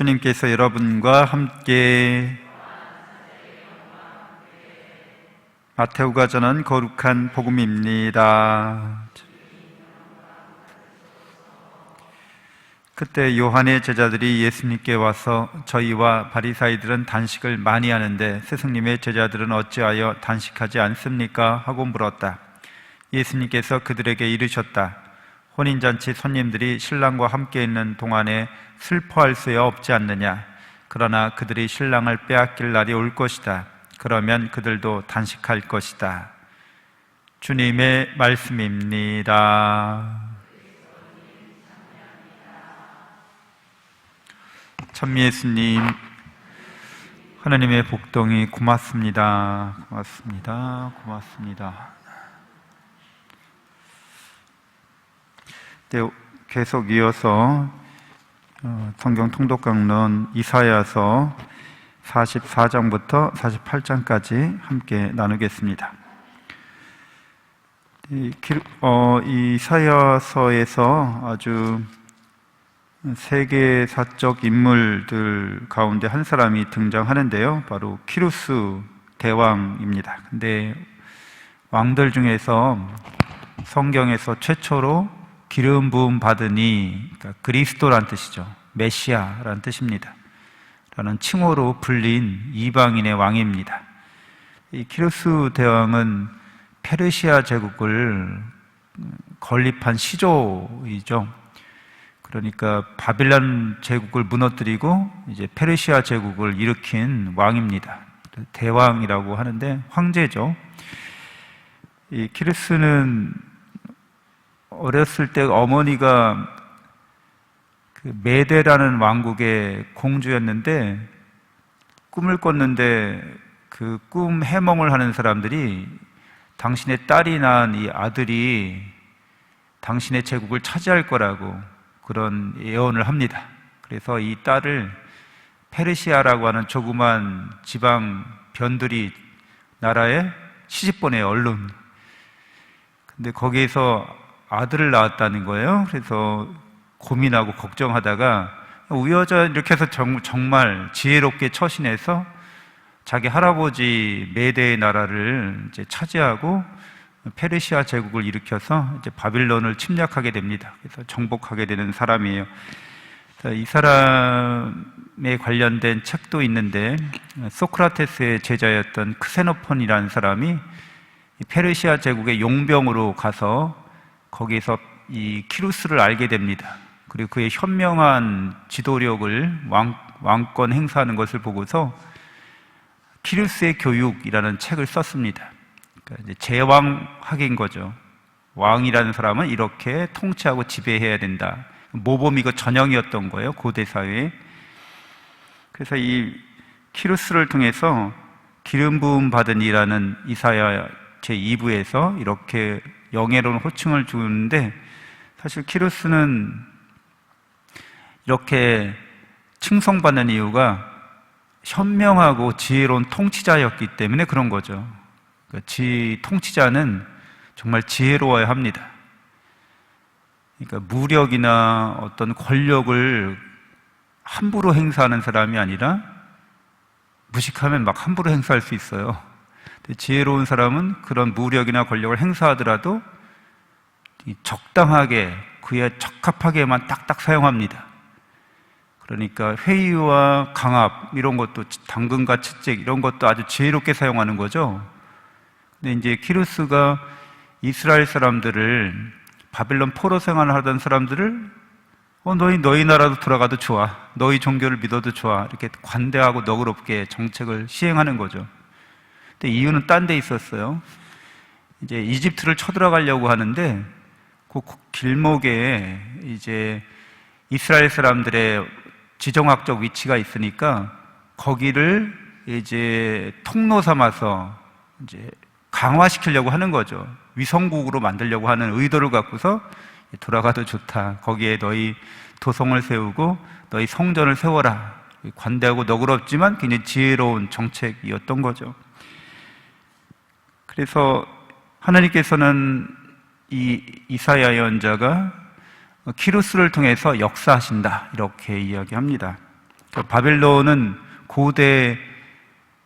주님께서 여러분과 함께 마테오가 전한 거룩한 복음입니다. 그때 요한의 제자들이 예수님께 와서 저희와 바리사이들은 단식을 많이 하는데 스승님의 제자들은 어찌하여 단식하지 않습니까? 하고 물었다. 예수님께서 그들에게 이르셨다. 혼인잔치 손님들이 신랑과 함께 있는 동안에 슬퍼할 수야 없지 않느냐. 그러나 그들이 신랑을 빼앗길 날이 올 것이다. 그러면 그들도 단식할 것이다. 주님의 말씀입니다. 참 예수님, 하나님의 복동이 고맙습니다. 고맙습니다. 고맙습니다. 네, 계속 이어서 성경 통독 강론 이사야서 44장부터 48장까지 함께 나누겠습니다. 이사야서에서 아주 세계사적 인물들 가운데 한 사람이 등장하는데요. 바로 키루스 대왕입니다. 근데 왕들 중에서 성경에서 최초로 기름 부음 받으니, 그러니까 그리스도란 뜻이죠. 메시아란 뜻입니다. 라는 칭호로 불린 이방인의 왕입니다. 이 키루스 대왕은 페르시아 제국을 건립한 시조이죠. 그러니까 바빌론 제국을 무너뜨리고 이제 페르시아 제국을 일으킨 왕입니다. 대왕이라고 하는데 황제죠. 이 키루스는 어렸을 때 어머니가 그 메데라는 왕국의 공주였는데 꿈을 꿨는데 그 꿈 해몽을 하는 사람들이 당신의 딸이 낳은 이 아들이 당신의 제국을 차지할 거라고 그런 예언을 합니다. 그래서 이 딸을 페르시아라고 하는 조그만 지방 변두리 나라에 시집 보내요, 얼른. 근데 거기에서 아들을 낳았다는 거예요. 그래서 고민하고 걱정하다가 우여전 이렇게 해서 정말 지혜롭게 처신해서 자기 할아버지 메대의 나라를 이제 차지하고 페르시아 제국을 일으켜서 이제 바빌론을 침략하게 됩니다. 그래서 정복하게 되는 사람이에요. 이 사람에 관련된 책도 있는데 소크라테스의 제자였던 크세노폰이라는 사람이 페르시아 제국의 용병으로 가서 거기에서 이 키루스를 알게 됩니다. 그리고 그의 현명한 지도력을 왕권 행사하는 것을 보고서 키루스의 교육이라는 책을 썼습니다. 그러니까 이제 제왕학인 거죠. 왕이라는 사람은 이렇게 통치하고 지배해야 된다. 모범이고 전형이었던 거예요, 고대 사회에. 그래서 이 키루스를 통해서 기름 부음 받은 이라는 이사야 제2부에서 이렇게 영예로운 호칭을 주는데, 사실 키루스는 이렇게 칭송받는 이유가 현명하고 지혜로운 통치자였기 때문에 그런 거죠. 통치자는 정말 지혜로워야 합니다. 그러니까 무력이나 어떤 권력을 함부로 행사하는 사람이 아니라 무식하면 막 함부로 행사할 수 있어요. 지혜로운 사람은 그런 무력이나 권력을 행사하더라도 적당하게 그에 적합하게만 딱딱 사용합니다. 그러니까 회의와 강압 이런 것도, 당근과 채찍 이런 것도 아주 지혜롭게 사용하는 거죠. 근데 이제 키루스가 이스라엘 사람들을, 바빌론 포로 생활을 하던 사람들을 너희 나라도 돌아가도 좋아, 너희 종교를 믿어도 좋아, 이렇게 관대하고 너그럽게 정책을 시행하는 거죠. 근데 이유는 딴 데 있었어요. 이제 이집트를 쳐들어가려고 하는데 그 길목에 이제 이스라엘 사람들의 지정학적 위치가 있으니까 거기를 이제 통로 삼아서 이제 강화시키려고 하는 거죠. 위성국으로 만들려고 하는 의도를 갖고서 돌아가도 좋다, 거기에 너희 도성을 세우고 너희 성전을 세워라, 관대하고 너그럽지만 굉장히 지혜로운 정책이었던 거죠. 그래서 하나님께서는 이 이사야 예언자가 키루스를 통해서 역사하신다, 이렇게 이야기합니다. 또 바벨론은 고대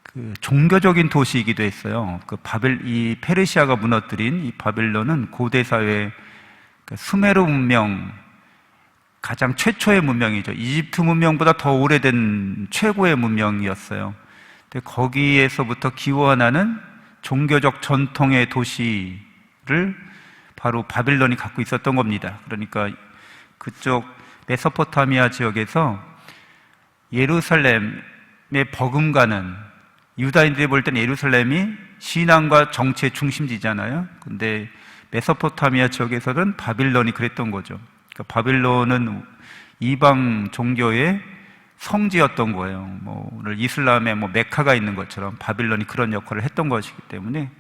그 종교적인 도시이기도 했어요. 이 페르시아가 무너뜨린 이 바벨론은 고대 사회 그 수메르 문명 가장 최초의 문명이죠. 이집트 문명보다 더 오래된 최고의 문명이었어요. 근데 거기에서부터 기원하는 종교적 전통의 도시를 바로 바벨론이 갖고 있었던 겁니다. 그러니까 그쪽 메소포타미아 지역에서 예루살렘의 버금가는, 유다인들이 볼 때는 예루살렘이 신앙과 정치의 중심지잖아요. 근데 메소포타미아 지역에서는 바빌론이 그랬던 거죠. 그러니까 바빌론은 이방 종교의 성지였던 거예요. 오늘 이슬람의 메카가 있는 것처럼 바빌론이 그런 역할을 했던 것이기 때문에,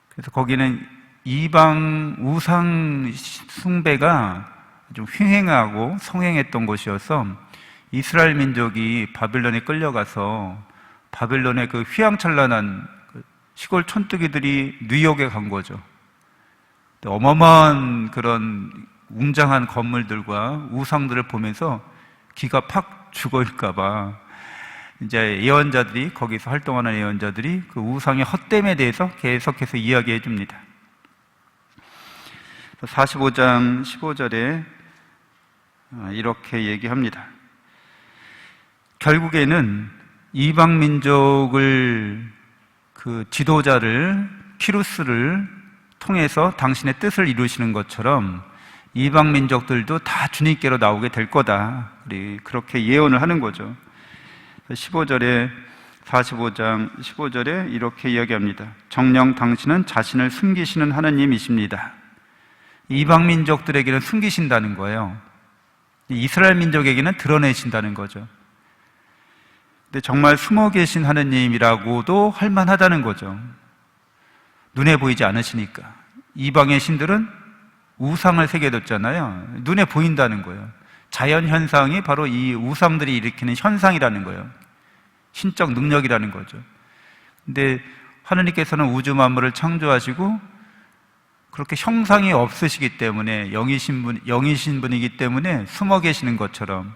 그래서 거기는 이방 우상 숭배가 좀 횡행하고 성행했던 곳이어서 이스라엘 민족이 바빌론에 끌려가서 바빌론의 그 휘황찬란한 시골 촌뜨기들이 뉴욕에 간 거죠. 어마어마한 그런 웅장한 건물들과 우상들을 보면서 기가 팍 죽어일까봐 이제 예언자들이, 거기서 활동하는 예언자들이 그 우상의 헛됨에 대해서 계속해서 이야기해 줍니다. 45장 15절에 이렇게 얘기합니다. 결국에는 이방 민족을 그 지도자를 키루스를 통해서 당신의 뜻을 이루시는 것처럼 이방 민족들도 다 주님께로 나오게 될 거다. 그렇게 예언을 하는 거죠. 45장 15절에 이렇게 이야기합니다. 정녕 당신은 자신을 숨기시는 하나님이십니다. 이방 민족들에게는 숨기신다는 거예요. 이스라엘 민족에게는 드러내신다는 거죠. 근데 정말 숨어 계신 하나님이라고도 할 만하다는 거죠. 눈에 보이지 않으시니까. 이방의 신들은 우상을 새겨뒀잖아요. 눈에 보인다는 거예요. 자연 현상이 바로 이 우상들이 일으키는 현상이라는 거예요. 신적 능력이라는 거죠. 근데 하느님께서는 우주 만물을 창조하시고 그렇게 형상이 없으시기 때문에, 영이신 분이기 때문에 숨어 계시는 것처럼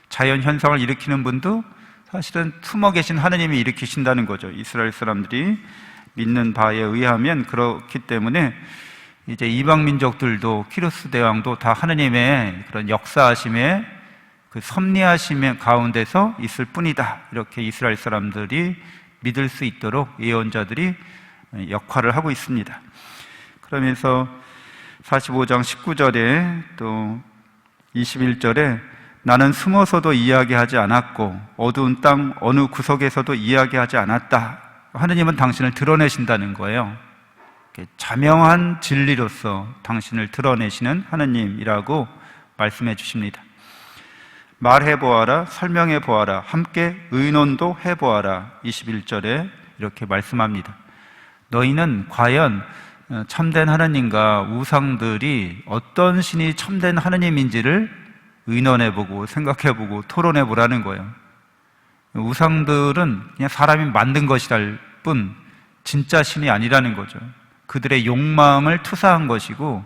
자연 현상을 일으키는 분도 사실은 숨어 계신 하느님이 일으키신다는 거죠. 이스라엘 사람들이 믿는 바에 의하면 그렇기 때문에 이제 이방 민족들도, 키루스 대왕도 다 하느님의 그런 역사하심에, 그 섭리하심 가운데서 있을 뿐이다. 이렇게 이스라엘 사람들이 믿을 수 있도록 예언자들이 역할을 하고 있습니다. 그러면서 45장 19절에 또 21절에 나는 숨어서도 이야기하지 않았고 어두운 땅 어느 구석에서도 이야기하지 않았다. 하느님은 당신을 드러내신다는 거예요. 자명한 진리로서 당신을 드러내시는 하느님이라고 말씀해 주십니다. 말해보아라, 설명해보아라, 함께 의논도 해보아라. 21절에 이렇게 말씀합니다. 너희는 과연 참된 하느님과 우상들이 어떤 신이 참된 하느님인지를 의논해보고 생각해보고 토론해보라는 거예요. 우상들은 그냥 사람이 만든 것이랄 뿐 진짜 신이 아니라는 거죠. 그들의 욕망을 투사한 것이고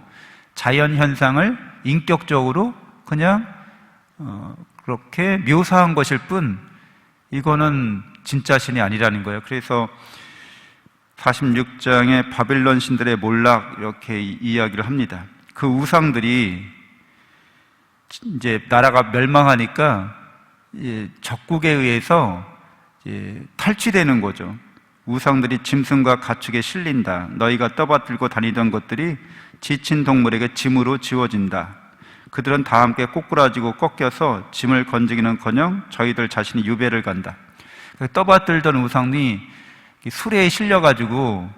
자연 현상을 인격적으로 그냥 그렇게 묘사한 것일 뿐 이거는 진짜 신이 아니라는 거예요. 그래서 46장의 바벨론 신들의 몰락 이렇게 이야기를 합니다. 그 우상들이 이제 나라가 멸망하니까 적국에 의해서 탈취되는 거죠. 우상들이 짐승과 가축에 실린다. 너희가 떠받들고 다니던 것들이 지친 동물에게 짐으로 지워진다. 그들은 다 함께 꼬꾸라지고 꺾여서 짐을 건지기는커녕 저희들 자신이 유배를 간다. 떠받들던 우상이 수레에 실려가지고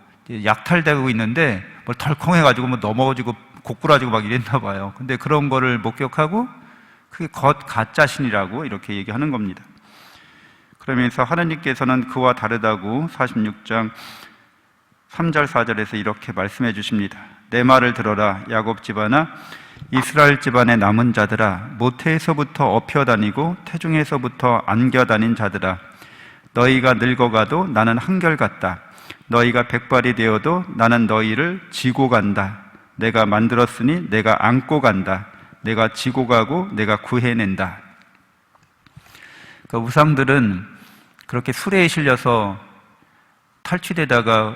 약탈되고 있는데 뭘 덜컹해가지고 넘어지고 고꾸라지고 막 이랬나 봐요. 근데 그런 거를 목격하고 그게 가짜 신이라고 이렇게 얘기하는 겁니다. 그러면서 하나님께서는 그와 다르다고 46장 3절 4절에서 이렇게 말씀해 주십니다. 내 말을 들어라 야곱 집안아, 이스라엘 집안의 남은 자들아, 모태에서부터 업혀 다니고 태중에서부터 안겨 다닌 자들아, 너희가 늙어가도 나는 한결같다. 너희가 백발이 되어도 나는 너희를 지고 간다. 내가 만들었으니 내가 안고 간다. 내가 지고 가고 내가 구해낸다. 그러니까 우상들은 그렇게 수레에 실려서 탈취되다가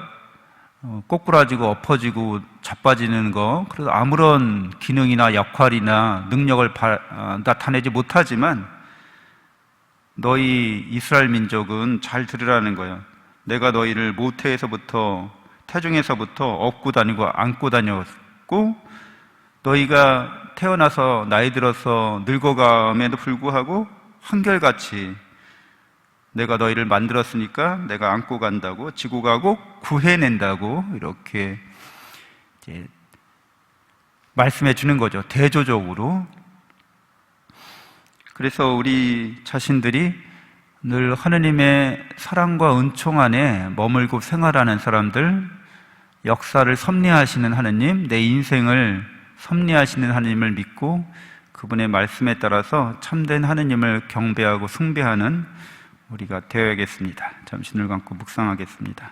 꼬꾸라지고 엎어지고 자빠지는 거, 그래서 아무런 기능이나 역할이나 능력을 나타내지 못하지만 너희 이스라엘 민족은 잘 들으라는 거예요. 내가 너희를 모태에서부터 태중에서부터 업고 다니고 안고 다녔고, 너희가 태어나서 나이 들어서 늙어감에도 불구하고 한결같이 내가 너희를 만들었으니까 내가 안고 간다고, 지고 가고 구해낸다고 이렇게 이제 말씀해 주는 거죠. 대조적으로. 그래서 우리 자신들이 늘 하느님의 사랑과 은총 안에 머물고 생활하는 사람들, 역사를 섭리하시는 하느님, 내 인생을 섭리하시는 하느님을 믿고 그분의 말씀에 따라서 참된 하느님을 경배하고 숭배하는 우리가 되어야겠습니다. 잠시 눈을 감고 묵상하겠습니다.